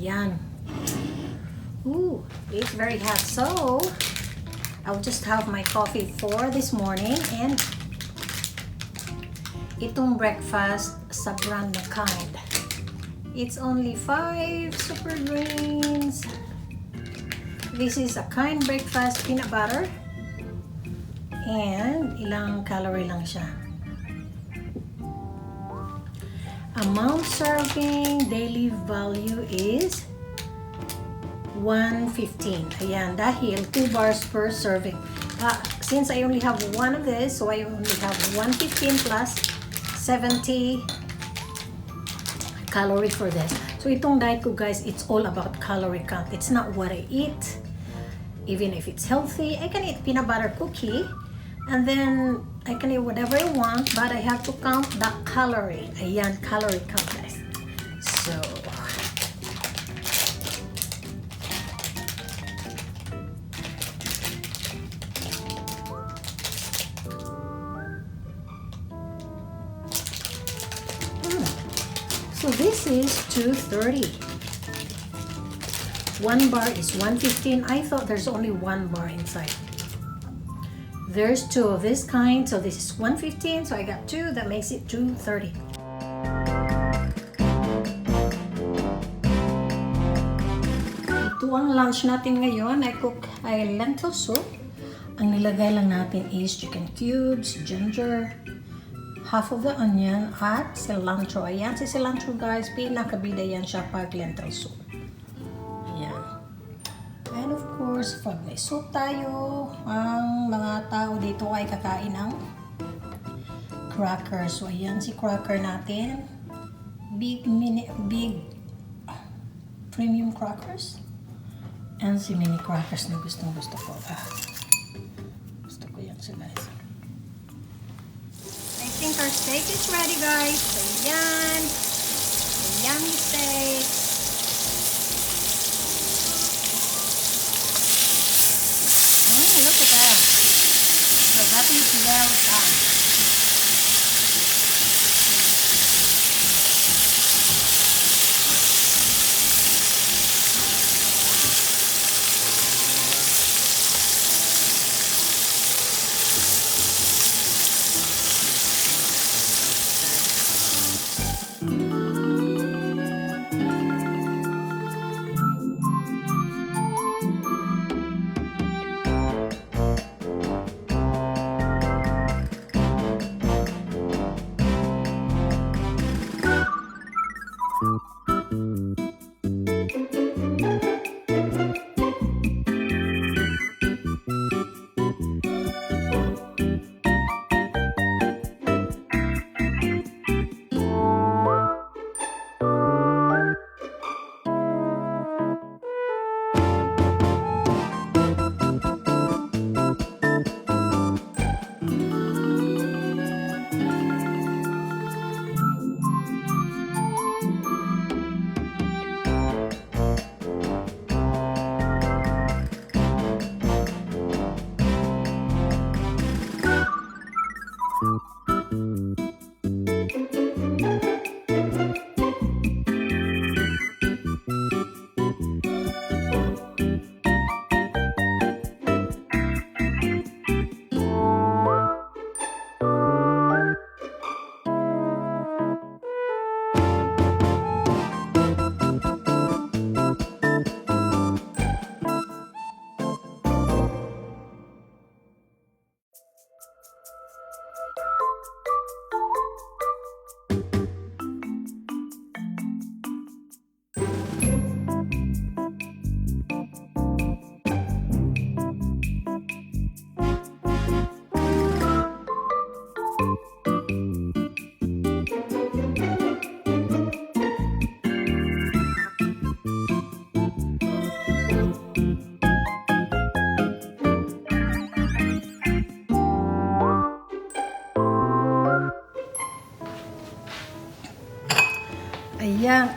Yan. Ooh, it's very hot. So, I'll just have my coffee for this morning and itong breakfast sa brand na kind. It's only 5 super greens. This is a kind breakfast peanut butter. And ilang calorie lang siya. Amount serving daily value is 115. Ayan, dahil 2 bars per serving. Since I only have one of this, so I only have 115 plus 70 calorie for this. So itong diet ko, guys, it's all about calorie count. It's not what I eat. Even if it's healthy, I can eat peanut butter cookie and then I can eat whatever I want, but I have to count the calorie. Ayan, calorie count, guys. So this is 230. 1 bar is 115. I thought there's only 1 bar inside. There's 2 of this kind, so this is 115, so I got 2. That makes it 230. Ito ang lunch natin ngayon. I cook lentil soup. Ang nilagay lang natin is chicken cubes, ginger, half of the onion, at cilantro. Ayan, si cilantro, guys, pinakabida yan siya pag lentil soup. Ayan. And of course, pag may soup tayo, ang mga tao dito ay kakain ng crackers. So, ayan si cracker natin. Big premium crackers. And si mini crackers na gustong-gusto ko. Gusto ko yan sila. I think our steak is ready, guys. So, yan. The yummy steak. Oh, look at that. So that is well done. Ayan.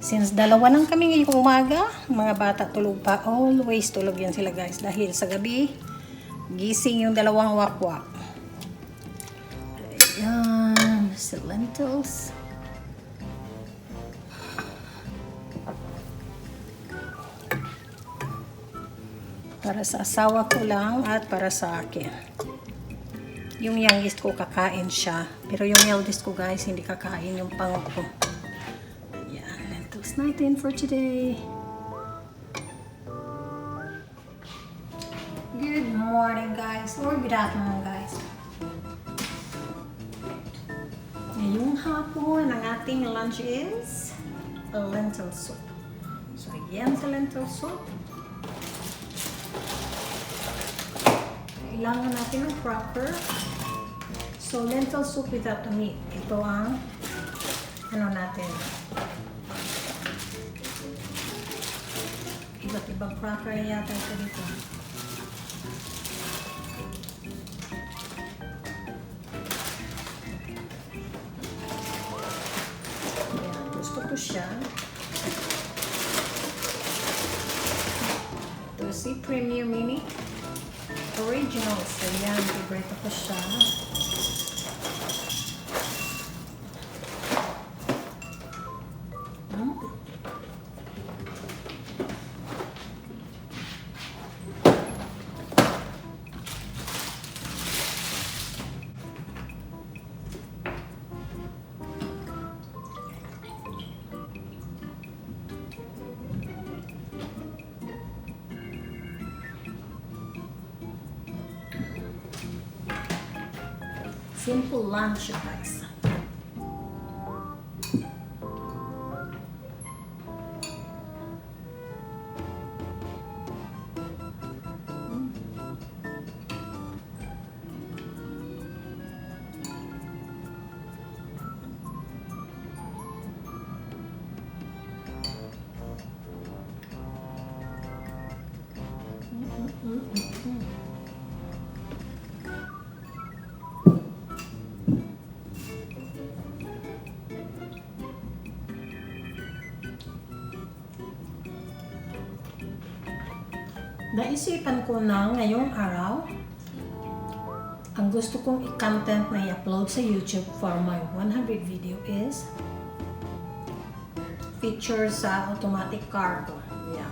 Since dalawa lang kami ngayong umaga, mga bata tulog pa. Always tulog yan sila, guys. Dahil sa gabi, gising yung dalawang wakwak. Ayan. Si lentils. Para sa asawa ko lang at para sa akin. Yung youngest ko kakain siya. Pero yung eldest ko guys, hindi kakain yung pang ko. Yan, lentils natin for today. Good morning guys, or good afternoon guys. Ngayong hapon, ang ating lunch is lentil soup. So yan sa lentil soup. Kailangan natin ng cracker. So lentil soup without the meat. Ito ang ano natin. Iba't ibang cracker na yata ito dito. Ayan, gusto ko siya. Ito si Premium Mini Original. So yan, favorite ko siya. Simple lunch, guys. Naisipan ko na ngayong araw, ang gusto kong i-content na i-upload sa YouTube for my 100 video is feature sa automatic car ko. Yeah.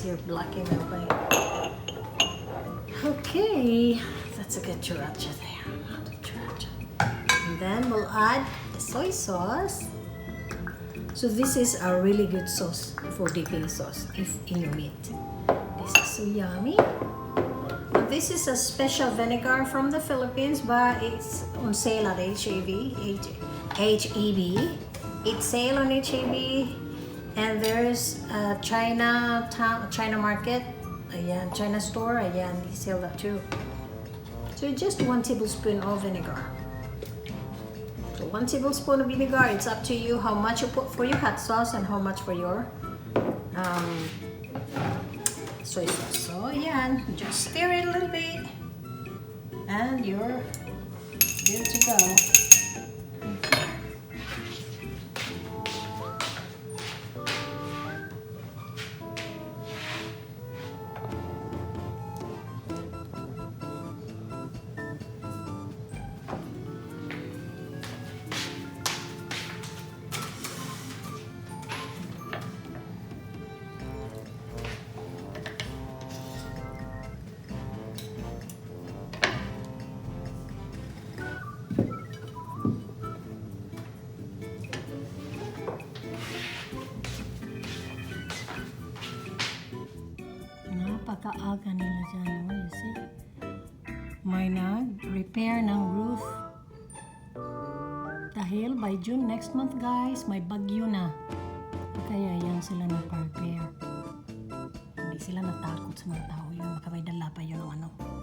You're blocking my way. Okay, that's a good chiracha there. And then we'll add the soy sauce. So this is a really good sauce for dipping sauce if in your meat. This is so yummy. This is a special vinegar from the Philippines, but it's on sale at HEB. It's sale on HEB. And there's a China market, ayan, China store, ayan, they sell that too. So just 1 tablespoon of vinegar. So 1 tablespoon of vinegar, it's up to you how much you put for your hot sauce and how much for your soy sauce. So ayan, just stir it a little bit and you're good to go. Napakaaga nila dyan, oh, you see? may nag-repair ng roof. Dahil by June next month guys, may bagyo na. Kaya yan sila nag-prepare. Hindi sila natakot sa mga tao yun. Baka may dala pa yun ng ano.